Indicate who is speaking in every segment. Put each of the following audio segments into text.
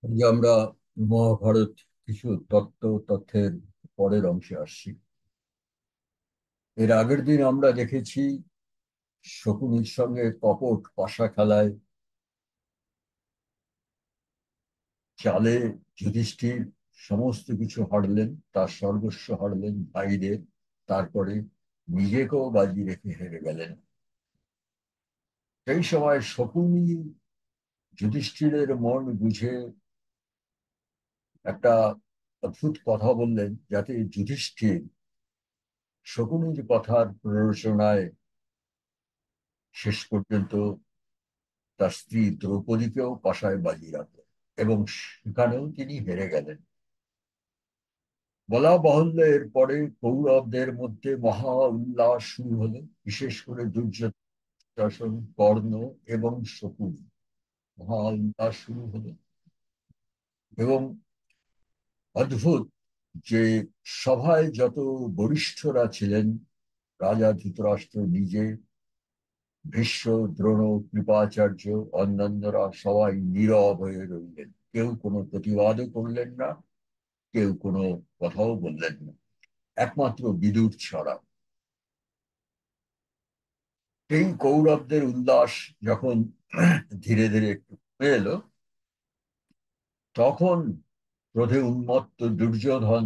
Speaker 1: যে আমরা মহাভারত কিছু তথ্যের পরের অংশে আসছি। এর আগের দিন আমরা দেখেছি শকুনির সঙ্গে কপট পাশা খেলায় চালে যুধিষ্ঠির সমস্ত কিছু হারলেন, তার সর্বস্ব হারলেন ভাইদের। তারপরে নিজেকেও বাজি রেখে হেরে গেলেন। সেই সময় শকুনি যুধিষ্ঠিরের মন বুঝে একটা অদ্ভুত কথা বললেন, যাতে যুধিষ্ঠির শকুনির কথার প্ররোচনায় শেষ পর্যন্ত তার স্ত্রী দ্রৌপদীকেও পাশায় বাজিয়ে রাখলেন, এবং সেখানেও তিনি হেরে গেলেন। বলা বাহুল্য, এরপরে কৌরবদের মধ্যে মহা উল্লাস শুরু হলো। বিশেষ করে দুর্যোধন, কর্ণ এবং শকুনি, মহা উল্লাস শুরু হলো। এবং অদ্ভুত যে সভায় যত বরিষ্ঠরা ছিলেন, রাজা ধৃতরাষ্ট্র নিজে, ভীষ্ম, দ্রোণ, কৃপাচার্য, অন্যান্যরা সবাই নীরব হয়ে রইলেন। কেউ কোনো প্রতিবাদও করলেন না, কেউ কোনো কথাও বললেন না, একমাত্র বিদুর ছাড়া। এই কৌরবদের উল্লাস যখন ধীরে ধীরে একটু কমে এলো, তখন ক্রোধে উন্মত্ত দুর্যোধন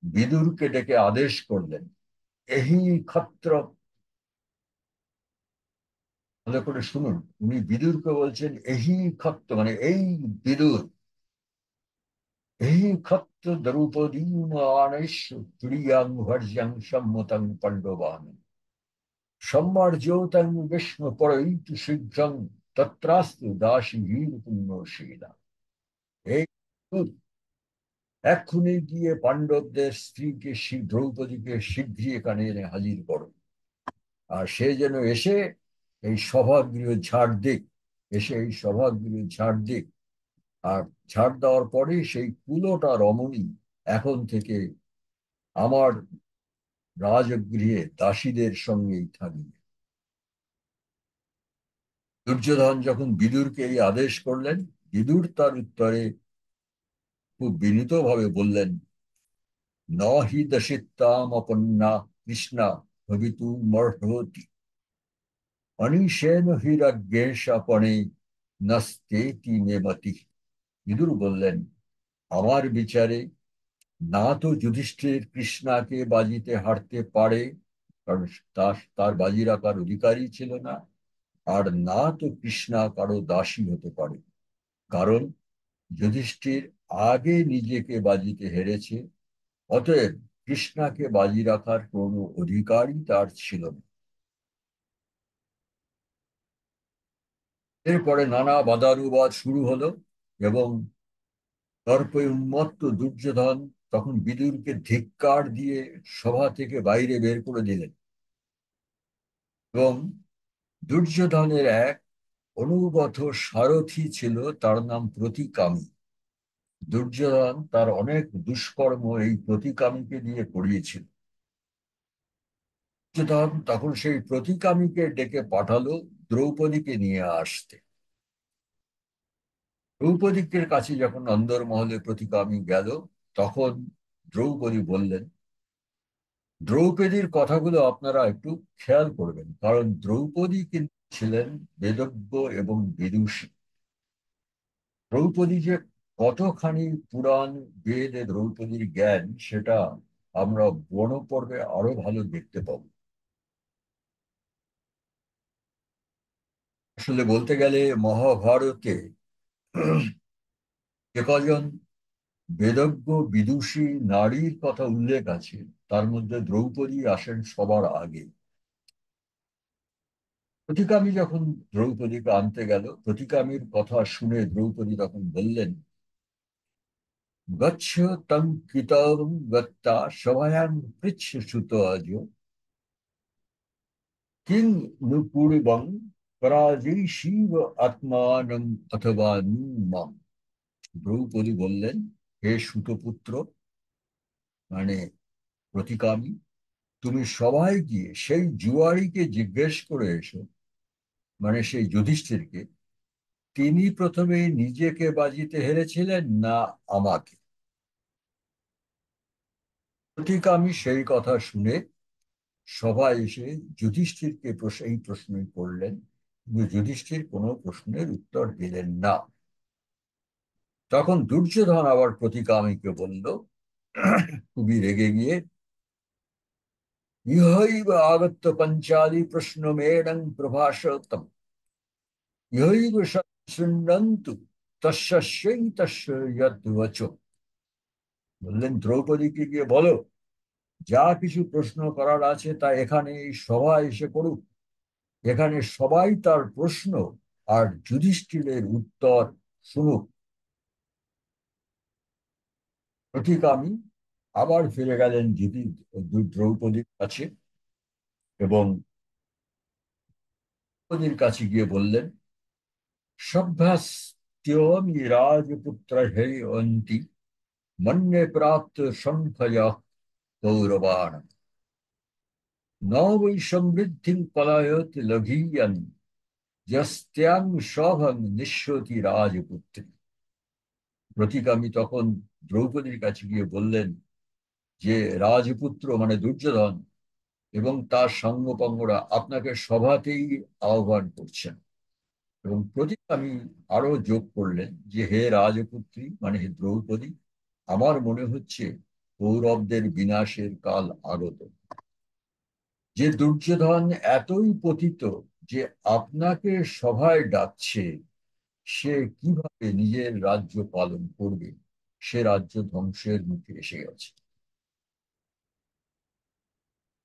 Speaker 1: বিদুরকে ডেকে আদেশ করলেন, এহি ক্ষত্র। ভালো করে শুনুন, উনি বিদুরকে বলছেন এহি ক্ষত্র, মানে এই বিদুর, এই ক্ষত্র দ্রৌপদীম আনেশ প্রিয়াং ভর্যাং সম্মতং পাণ্ডবান সম্মার্জোতং বিষ্ণু পরৈতু শীঘ্রং তত্রাস্তু দাসী বীর পুণ্যশীলা। এই বিদুর, এক্ষুনি গিয়ে পাণ্ডবদের স্ত্রীকে দ্রৌপদীকে শীঘ্রই এখানে এনে হাজির করো। আর সে যেন এসে এই সভাগৃহ ঝাড় দিক, এসে এই সভাগৃহ ঝাড় দিক। আর ঝাড় দেওয়ার পরে সেই কুলোটা রমণী এখন থেকে আমার রাজগৃহে দাসীদের সঙ্গেই থাকবে। দুর্যোধন যখন বিদুরকে এই আদেশ করলেন, বিদুর তার উত্তরে খুব বিনীত ভাবে বললেন, ন হি দশিতাম অপন্না কৃষ্ণা ভবিতু মর্হতি অনিশেন হিরজ্ঞেশপণে নস্তেতি মেমতি। বিদুর বললেন, আমার বিচারে না তো যুধিষ্ঠির কৃষ্ণাকে বাজিতে হারতে পারে, কারণ তার বাজি রাখার অধিকারী ছিল না। আর না তো কৃষ্ণা কারো দাসী হতে পারে, কারণ যুধিষ্ঠির আগে নিজেকে বাজিতে হেরেছে। অতএব কৃষ্ণাকে বাজি রাখার কোনো অধিকারই তার ছিল না। এরপরে নানা বাদানুবাদ শুরু হলো, এবং তর্পে উন্মত্ত দুর্যোধন তখন বিদুরকে ধিক্কার দিয়ে সভা থেকে বাইরে বের করে দিলেন। এবং দুর্যোধনের এক অনুগত সারথি ছিল, তার নাম প্রতিকামী। দুর্যোধন তার অনেক দুষ্কর্ম এই প্রতিকামীকে দিয়ে করিয়েছিল। দুর্যোধন তখন সেই প্রতিকামীকে ডেকে পাঠালো দ্রৌপদীকে নিয়ে আসতে। দ্রৌপদীর কাছে যখন অন্দরমহলে প্রতিকামী গেল, তখন দ্রৌপদী বললেন, দ্রৌপদীর কথাগুলো আপনারা একটু খেয়াল করবেন, কারণ দ্রৌপদী কিন্তু ছিলেন বেদজ্ঞ এবং বিদুষী। দ্রৌপদী যে কতখানি পুরাণ বেদে দ্রৌপদীর জ্ঞান, সেটা আমরা বনপর্বে আরো ভালো দেখতে পাবো। আসলে বলতে গেলে মহাভারতে যে কজন বেদজ্ঞ বিদুষী নারীর কথা উল্লেখ আছে, তার মধ্যে দ্রৌপদী আসেন সবার আগে। প্রতিকামী যখন দ্রৌপদীকে আনতে গেল, প্রতিকামীর কথা শুনে দ্রৌপদী তখন বললেন, গচ্ছ তং কিতং গত্তা সভায়াং পৃচ্ছ সুত আজ কিং নুপূর্বং পরাজয়ীষীব আত্মানং অথবা নু মাম। দ্রৌপদী বললেন, হে সুতপুত্র, মানে প্রতিকামী, তুমি সবাই গিয়ে সেই জুয়ারিকে জিজ্ঞেস করে এসো, মানে সেই যুধিষ্ঠিরকে, তিনি প্রথমে নিজেকে বাজিতে হেরেছিলেন না আমাকে? প্রতিকামী সেই কথা শুনে সবাই এসে যুধিষ্ঠিরকে এই প্রশ্নই করলেন, কিন্তু যুধিষ্ঠির কোনো প্রশ্নের উত্তর দিলেন না। তখন দুর্যোধন আবার প্রতিকামীকে বলল, খুবই রেগে গিয়ে, ইহৈব আগত্য পঞ্চালি প্রশ্নমেণং প্রভাষতম ইহৈব শৃণ্বন্তু তস্যৈতস্য যদ্বচ। বললেন, দ্রৌপদীকে গিয়ে বলো, যা কিছু প্রশ্ন করার আছে তা এখানে এই সভায় এসে করুক। এখানে সবাই তার প্রশ্ন আর যুধিষ্ঠিরের উত্তর শুনুক। প্রতিকামী আবার ফিরে গেলেন দ্রৌপদীর কাছে এবং দ্রৌপদীর কাছে গিয়ে বললেন, সভ্যাস্ত্যোমি রাজপুত্র হেয়ন্তি মন্যে প্রাপ্ত সংখ্যয়া কৌরবাণ ন বৈ সমৃদ্ধিং পলায়ত লঘীয়ন যস্ত্যাং সভং নিঃস্বতি রাজপুত্রী। প্রতিকামী তখন দ্রৌপদীর কাছে গিয়ে বললেন যে রাজপুত্র মানে দুর্যোধন এবং তার সঙ্গপঙ্গরা আপনাকে সভাতেই আহ্বান করছেন। এবং প্রতিকামী আরো যোগ করলেন যে, হে রাজপুত্রী মানে হে দ্রৌপদী, আমার মনে হচ্ছে কৌরবদের বিনাশের কাল আগত। যে দুর্যোধন এতই পতিত যে আপনাকে সভায় ডাকছে, সে কিভাবে নিজের রাজ্য পালন করবে? সে রাজ্য ধ্বংসের মুখে এসে গেছে।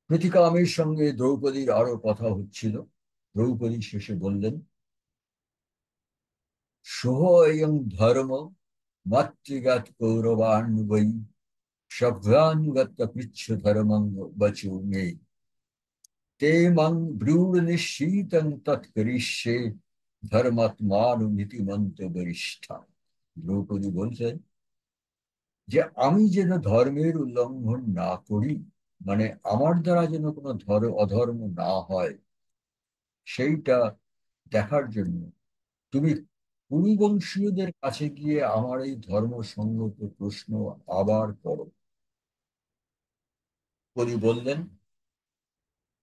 Speaker 1: প্রতিকামীর সঙ্গে দ্রৌপদীর আরো কথা হচ্ছিল। দ্রৌপদী শেষে বললেন, সোহয়ং ধর্ম মাতৃগাত কৌরবান বৈ সভ্যানুগত পৃচ্ছ ধর্মং বচো মে তে মং ব্রূঢ় নিশ্চিতং তৎকরিষ্যে ধর্মাত্মানুনীতিমন্ত বরিষ্ঠা। দ্রৌপদী বলছেন যে আমি যেন ধর্মের উল্লঙ্ঘন না করি, মানে আমার দ্বারা যেন কোনো অধর্ম না হয়, সেইটা দেখার জন্য তুমি কুরুবংশীয়দের কাছে গিয়ে আমার এই ধর্মসঙ্গত প্রশ্ন আবার করো। কবি বললেন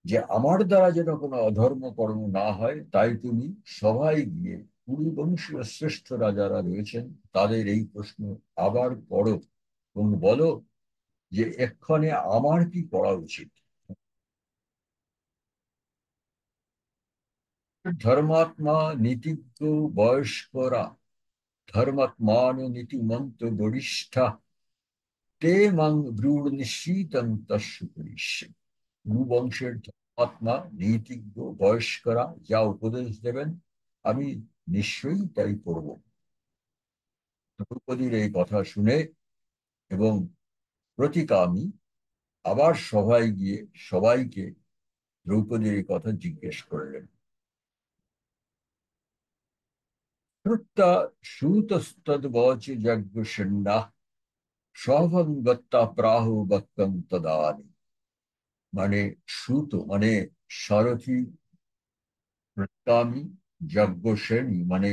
Speaker 1: যে আমার দ্বারা যেন কোনো অধর্ম কর্ম না হয়, তাই তুমি সবাই গিয়ে কুরুবংশীয় শ্রেষ্ঠরা যারা রয়েছেন তাদের এই প্রশ্ন আবার করো এবং বলো যে এক্ষণে আমার কি করা উচিত। ধর্মাত্মা নীতিজ্ঞ বয়স্করা ধর্মাত্মানুনীতিমন্ত বরিষ্ঠা তে মাং ব্রূঢ় নিশ্চিতং তস্য করিষ্যে। কুরুবংশের ধর্মাত্মা নীতিজ্ঞ বয়স্করা যা উপদেশ দেবেন আমি নিশ্চয়ই তাই করব। দ্রৌপদীর এই কথা শুনে এবং প্রতিকামী আবার সভায় গিয়ে সবাইকে দ্রৌপদীর এই কথা জিজ্ঞেস করলেন। শ্রুত্বা সুতস্তদ্বচ যজ্ঞসন্না সভং গত্তা প্রাহু বক্তং তদানি। মানে সুত মানে সারথি, প্রতিকামী, যজ্ঞসেনী মানে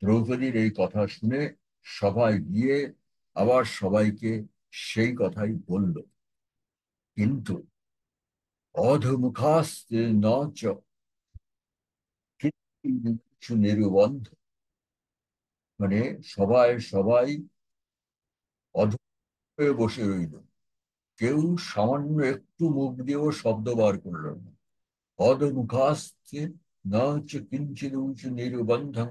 Speaker 1: দ্রৌপদীর এই কথা শুনে সবাই গিয়ে আবার সবাইকে সেই কথাই বলল। কিন্তু অধমুখাস্তে ন চ কিছু নিরুবন্ধ, মানে সবাই সবাই অধম হয়ে বসে রইল, কেউ সামান্য একটু মুখ দিয়েও শব্দ বার করল না। অধমুখাস্তে ন চ কিঞ্চিদুচ নিরুবন্ধং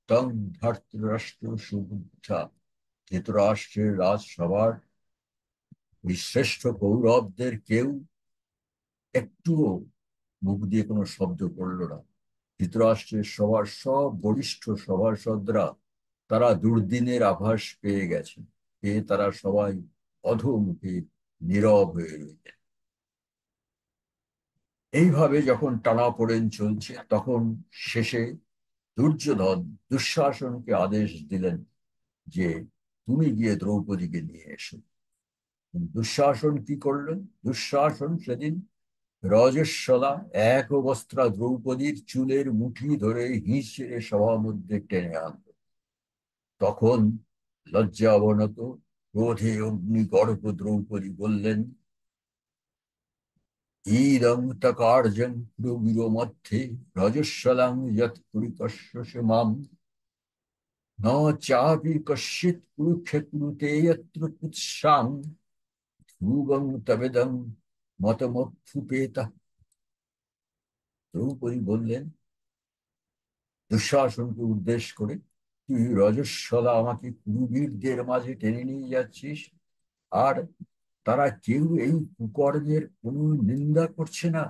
Speaker 1: তং ধার্তরাষ্ট্র সুবুদ্ধা। ধৃতরাষ্ট্রের রাজসভার ওই শ্রেষ্ঠ কৌরবদের কেউ একটুও মুখ দিয়ে কোনো শব্দ করল না। ধৃতরাষ্ট্রের সবার সব বরিষ্ঠ সভাসদরা তারা দুর্দিনের আভাস পেয়ে গেছে, পেয়ে তারা সবাই অধোমুখে নীরব হয়ে রইলেন। এইভাবে যখন টানাপোড়েন চলছে, তখন শেষে দুর্যোধন দুঃশাসনকে আদেশ দিলেন যে তুমি গিয়ে দ্রৌপদীকে নিয়ে এসো। দুঃশাসন কি করলেন? দুঃশাসন সেদিন রজস্বলা এক অবস্ত্রা দ্রৌপদীর চুলের মুঠি ধরে হিঁচড়ে সভা মধ্যে টেনে আনল। তখন লজ্জা অবনত ক্রোধে অগ্নিগর্ভ দ্রৌপদী বললেন, ঈদং তকার্যং প্রবীর মধ্যে রজস্বলাং যৎ পরিকর্ষসে মাম ন চাপি কশ্চিৎ কুরুক্ষে কুরুতে যত্র কুৎসাং ধ্রুবং তবেদং মতমভ্যুপেতা। দ্রৌপদী বললেন দুঃশাসনকে উদ্দেশ করে, তুই রজস্বলা আমাকে কুরুবীরদের মাঝে টেনে নিয়ে যাচ্ছিস, আর তারা কেউ এই কুকর্মের কোনো নিন্দা করছে না।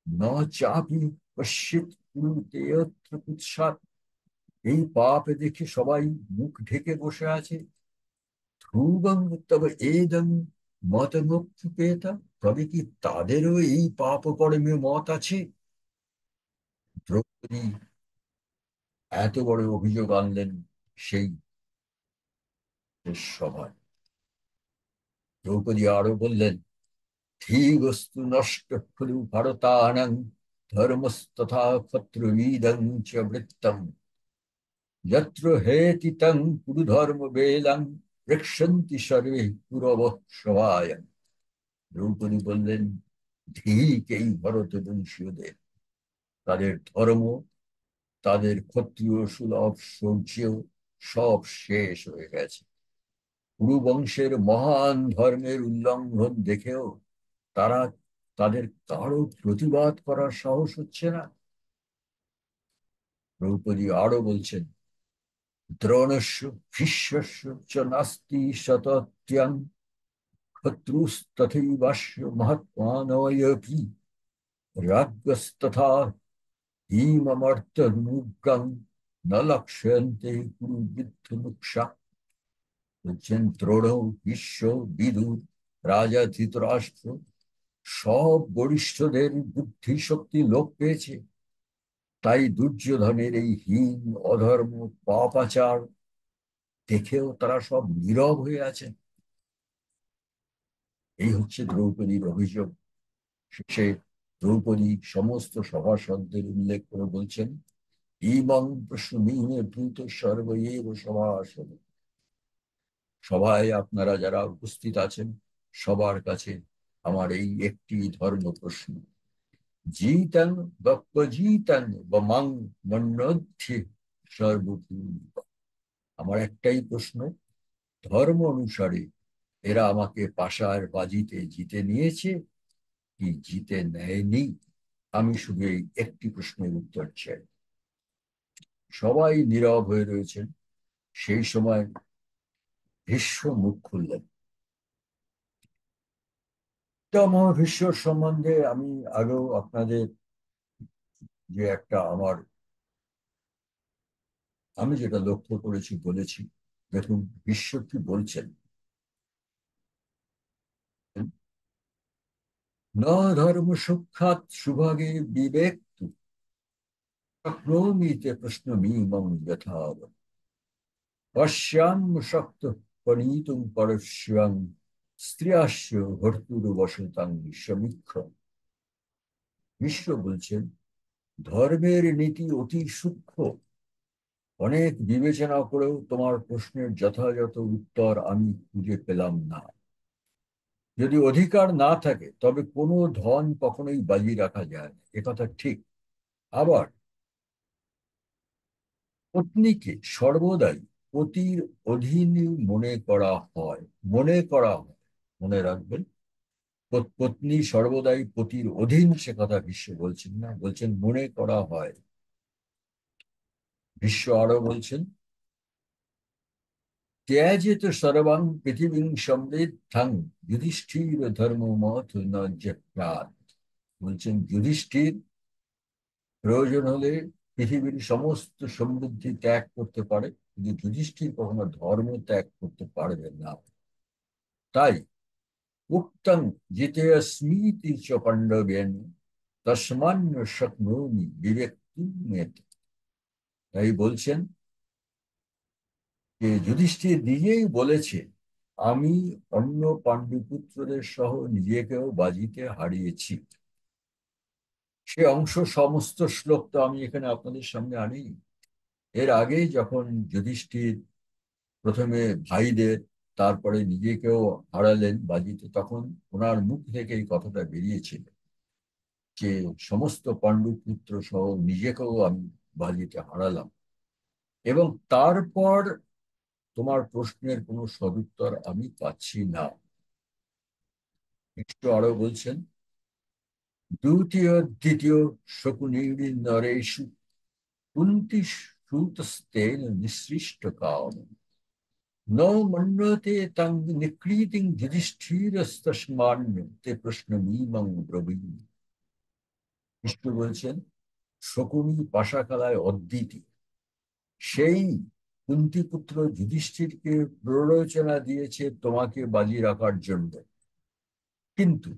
Speaker 1: ন চাপি কশ্চিৎ কুরুতে যত্র কুৎসাৎ, এই পাপ দেখে সবাই মুখ ঢেকে বসে আছে। ধ্রুবং তবে এদং মতমুক্তি, তবে কি তাদেরও এই পাপ কর্মে মত আছে? দ্রৌপদী এত বড় অভিযোগ আনলেন সেই সভায়। দ্রৌপদী আরো বললেন, ধীবস্তু নষ্ট খলু ভারতানাং ধর্মস্তথা ক্ষত্রবীদং চ বৃত্তম যত্র হেতি তং কুরু ধর্ম বেদং রক্ষন্তি সর্বে কুরব সভায়। দ্রৌপদী বললেন, ঠিক এই ভরত বংশীয়দের, তাদের ধর্ম, তাদের ক্ষত্রিয় সুলভ শৌর্য সব শেষ হয়ে গেছে। কুরু বংশের মহান ধর্মের উল্লঙ্ঘন দেখেও তারা তাদের কারো প্রতিবাদ করার সাহস হচ্ছে না। দ্রৌপদী আরো বলছেন, দ্রোণস্য ভীষ্মস্য চ নাস্তি শতত্যং শত্রুস্তথৈবাস্য মহাত্মানয়পি রাজ্ঞস্তথা হিমমর্ত্যনুগ্রং ন লক্ষ্যন্তে কুরু বৃদ্ধ। বলছেন দ্রোণ, ভীষ্ম, বিদুর, রাজা ধৃতরাষ্ট্র সব বরিষ্ঠদের বুদ্ধি শক্তি লোপ পেয়েছে, তাই দুর্যোধনের এই হীন অধর্ম পাপাচার দেখেও তারা সব নীরব হয়ে আছেন। এই হচ্ছে দ্রৌপদীর অভিযোগ। শেষে দ্রৌপদী সমস্ত সভাসদদের উল্লেখ করে বলছেন, ইমং প্রশ্নমিনে ভূত সর্বৈব সভাসদ, সভায় আপনারা যারা উপস্থিত আছেন সবার কাছে আমার এই একটি ধর্ম প্রশ্ন, জিতং বক্পজিতং বমাং মন্যধ্যে সর্বভূম। আমার একটাই প্রশ্ন, ধর্ম অনুসারে এরা আমাকে পাশার বাজিতে জিতে নিয়েছে কি জিতে নেয়নি? আমি শুধু এই একটি প্রশ্নের উত্তর চাই। সবাই নীরব হয়ে রয়েছেন। সেই সময় ভীষ্ম মুখ খুললেন। তো মহাভীষ্মর সম্বন্ধে আমি আগেও আপনাদের যে একটা আমি যেটা লক্ষ্য করেছি বলেছি। দেখুন বিশ্ব কি বলছেন, ন ধর্ম সুখাত সুভাগে বিবেক প্রণীতে প্রশ্ন মীমং যথাব পশ্যাম শক্ত পণীতুম পরস্যাং স্ত্রিয়াস্য ভর্তুর বসতাং সমীক্ষ। বিশ্ব বলছেন, ধর্মের নীতি অতি সূক্ষ্ম, অনেক বিবেচনা করেও তোমার প্রশ্নের যথাযথ উত্তর আমি খুঁজে পেলাম না। যদি অধিকার না থাকে তবে কোনো ধন কখনোই বাজি রাখা যায় না, একথা ঠিক। আবার পত্নীকে সর্বদাই পতির অধীন মনে করা হয়। মনে রাখবেন, পত্নী সর্বদাই পতির অধীন, সে কথা বিশ্ব বলছেন না, বলছেন মনে করা হয়। বিশ্ব আরো বলছেন, ত্যাজেত সর্বাং পৃথিবীং সমৃদ্ধাং যুধিষ্ঠির ধর্ম মত ন জপ্যাৎ। বলছেন যুধিষ্ঠির প্রয়োজন হলে পৃথিবীর সমস্ত সমৃদ্ধি ত্যাগ করতে পারে, কিন্তু যুধিষ্ঠির কখনো ধর্ম ত্যাগ করতে পারবে না। তাই উক্তং জিতে স্মৃতি চ পাণ্ডবেন তস্মান্য শক্নোমি বিবেক। তাই বলছেন যে যুধিষ্ঠির নিজেই বলেছে আমি অন্য পাণ্ডুপুত্রদের সহ নিজেকেও বাজিতে হারিয়েছি। সে অংশ সমস্ত শ্লোক তো আমি এখানে আপনাদের সামনে আনি। এর আগে যখন যুধিষ্ঠির প্রথমে ভাইদের, তারপরে নিজেকেও হারালেন বাজিতে, তখন ওনার মুখ থেকে এই কথাটা বেরিয়েছিল যে সমস্ত পাণ্ডু পুত্র সহ নিজেকেও আমি বাজিতে হারালাম। এবং তারপর তোমার প্রশ্নের কোনো সদুত্তর আমি পাচ্ছি না। একটু আরো বলছেন, দ্বিতীয় শকুনির নরেষু কুন্তি সুতস্তেন নিঃসৃষ্ট কাম ন মন্যতে তং নিক্রীতিং যুধিষ্ঠিরস্তস্মান্য তে প্রশ্নমিমং ব্রবীমি। বিষ্ণু বলছেন, শকুনি পাশাখালায় অদ্বিতীয়, সেই কুন্তিপুত্র যুধিষ্ঠিরকে প্ররোচনা দিয়েছে তোমাকে বাজি রাখার জন্য, কিন্তু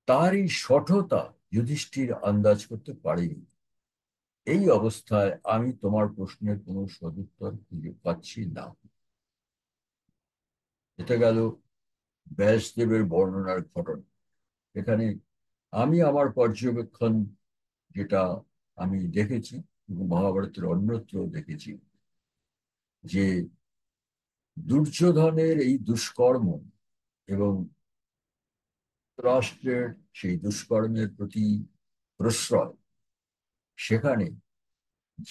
Speaker 1: তার এই শঠতা যুধিষ্ঠির আন্দাজ করতে পারেনি। এই অবস্থায় আমি তোমার প্রশ্নের কোনো সদুত্তর খুঁজে পাচ্ছি না। এটা গেল ব্যাসদেবের বর্ণনার ঘটনা। এখানে আমি আমার পর্যবেক্ষণ, যেটা আমি দেখেছি এবং মহাভারতের অন্যত্র দেখেছি, যে দুর্যোধনের এই দুষ্কর্ম এবং রাষ্ট্রের সেই দুষ্কর্মের প্রতি প্রশ্রয়, সেখানে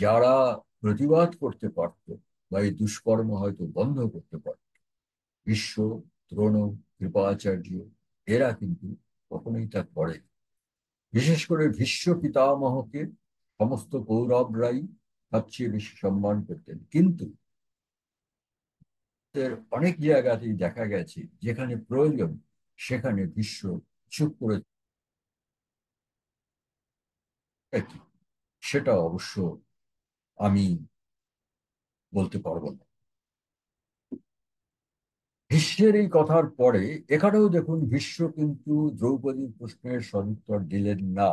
Speaker 1: যারা প্রতিবাদ করতে পারত বা এই দুষ্কর্ম হয়তো বন্ধ করতে পারত, ভীষ্ম, দ্রোণ, কৃপাচার্য, এরা কিন্তু কখনোই তা করে। বিশেষ করে ভীষ্ম পিতামহকে সমস্ত কৌরবরাই সবচেয়ে বেশি সম্মান করতেন, কিন্তু এর অনেক জায়গাতেই দেখা গেছে যেখানে প্রয়োজন সেখানে ভীষ্ম চুপ করে থাকে। সেটা অবশ্য আমি বলতে পারবো না। ভীষ্মের এই কথার পরে এখানেও দেখুন, ভীষ্ম কিন্তু দ্রৌপদীর প্রশ্নের সদুত্তর দিলেন না।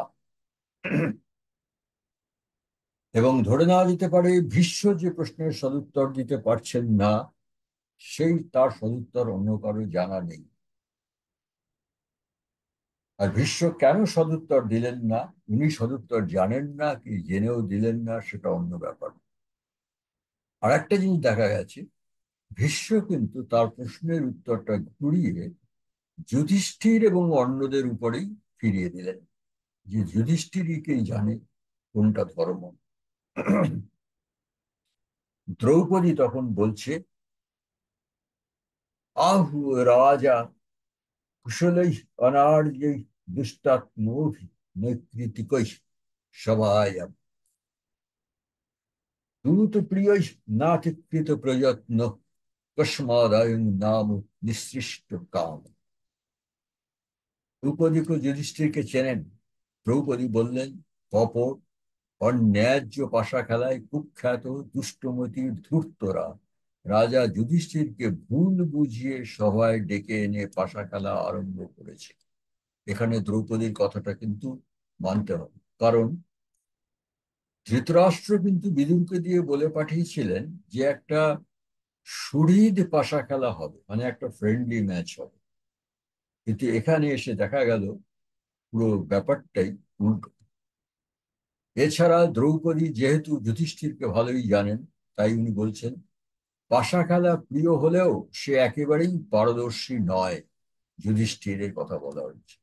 Speaker 1: এবং ধরে নেওয়া যেতে পারে ভীষ্ম যে প্রশ্নের সদুত্তর দিতে পারছেন না, সেই তার সদুত্তর অন্য কারো জানা নেই। আর ভীষ্ম কেন সদুত্তর দিলেন না, উনি সদুত্তর জানেন না কি জেনেও দিলেন না, সেটা অন্য ব্যাপার। আর একটা জিনিস দেখা গেছে, ভীষ্ম কিন্তু তার প্রশ্নের উত্তরটা ঘুরিয়ে যুধিষ্ঠির এবং অন্যদের উপরেই ফিরিয়ে দিলেন, যে যুধিষ্ঠিরকেই জানে কোনটা ধর্ম। দ্রৌপদী তখন বলছে, আহু রাজা কুশলৈঃ অনার্যৈঃ দুষ্টাত্মোভি নৈকৃতিকৈঃ সভায়াম দূত প্রিয়ৈঃ নাতিকৃত প্রযত্ন কস্মাদায়ং নাম নিঃসৃষ্ট কাম। দ্রৌপদীকে যুধিষ্ঠিরকে চেনেন। দ্রৌপদী বললেন, কপট অন্যায্য পাশা খেলায় কুখ্যাত দুষ্টমতির ধূর্তরা রাজা যুধিষ্ঠিরকে ভুল বুঝিয়ে সভায় ডেকে এনে পাশা খেলা আরম্ভ করেছে। এখানে দ্রৌপদীর কথাটা কিন্তু মানতে হবে, কারণ ধৃতরাষ্ট্র কিন্তু বিদুরকে দিয়ে বলে পাঠিয়েছিলেন যে একটা সুহৃদ পাশা খেলা হবে, মানে একটা ফ্রেন্ডলি ম্যাচ হবে। কিন্তু এখানে এসে দেখা গেল পুরো ব্যাপারটাই উল্টো। এছাড়া দ্রৌপদী যেহেতু যুধিষ্ঠিরকে ভালোই জানেন, তাই উনি বলছেন পাশা খেলা প্রিয় হলেও সে একেবারেই পারদর্শী নয়। যুধিষ্ঠিরের কথা বলা হচ্ছে,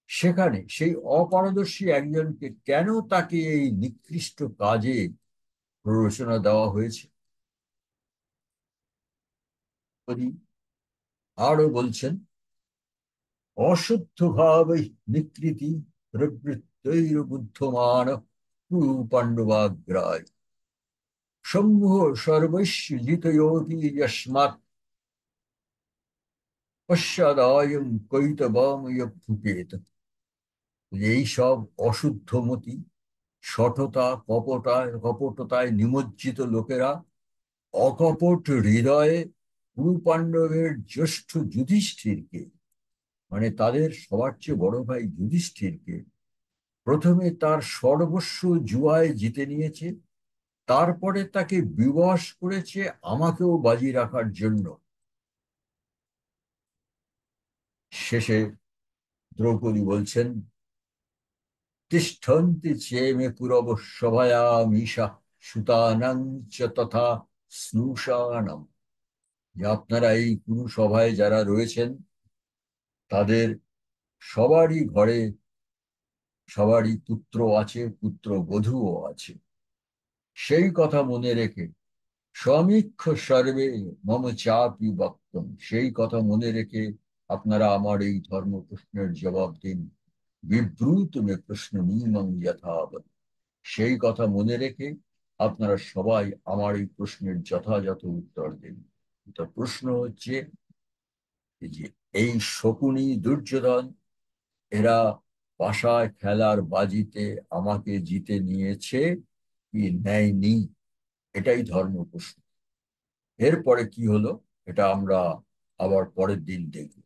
Speaker 1: সেখানে সেই অপারদর্শী একজনকে কেন তাকে এই নিকৃষ্ট কাজে প্ররোচনা দেওয়া হয়েছে। উনি আরো বলছেন, অশুদ্ধ ভাবে নিকৃতি প্রবৃত্তৈর বুদ্ধমান কুরু পাণ্ডবাগ্রায় সমূহ সর্বস্ব জিতয়োতি যস্মাৎ পশ্চাদায়ং কৈতবাময় ফুটেত। এই সব অশুদ্ধমতি, শঠতা, কপটতায় নিমজ্জিত লোকেরা অকপট হৃদয়ে কুরু পাণ্ডবের জ্যেষ্ঠ যুধিষ্ঠিরকে, মানে তাদের সবার চেয়ে বড় ভাই যুধিষ্ঠিরকে, প্রথমে তার সর্বস্ব জুয়ায় জিতে নিয়েছে, তারপরে তাকে বিবশ করেছে আমাকেও বাজি রাখার জন্য। শেষে দ্রৌপদী বলছেন, তিষ্ঠন্তি চেমে কুরব সভায়ামিষা সুতানাং চ তথা স্নুষানাম, যে আপনারা এই কুরু সভায় যারা রয়েছেন তাদের সবারই ঘরে সবারই পুত্র আছে, পুত্র বধূও আছে। সেই কথা মনে রেখে সমীক্ষ সর্বে মম চাপি বক্তম, সেই কথা মনে রেখে আপনারা আমার এই ধর্ম প্রশ্নের জবাব দিন। বিব্রুত মে প্রশ্ন নিমং যথাবৎ, সেই কথা মনে রেখে আপনারা সবাই আমার এই প্রশ্নের যথাযথ উত্তর দিন। তো প্রশ্ন হচ্ছে যে এই শকুনি দুর্যোধন এরা পাশায় খেলার বাজিতে আমাকে জিতে নিয়েছে কি নেয়নি, এটাই ধর্ম প্রশ্ন। এরপরে কি হলো এটা আমরা আবার পরের দিন দেখব।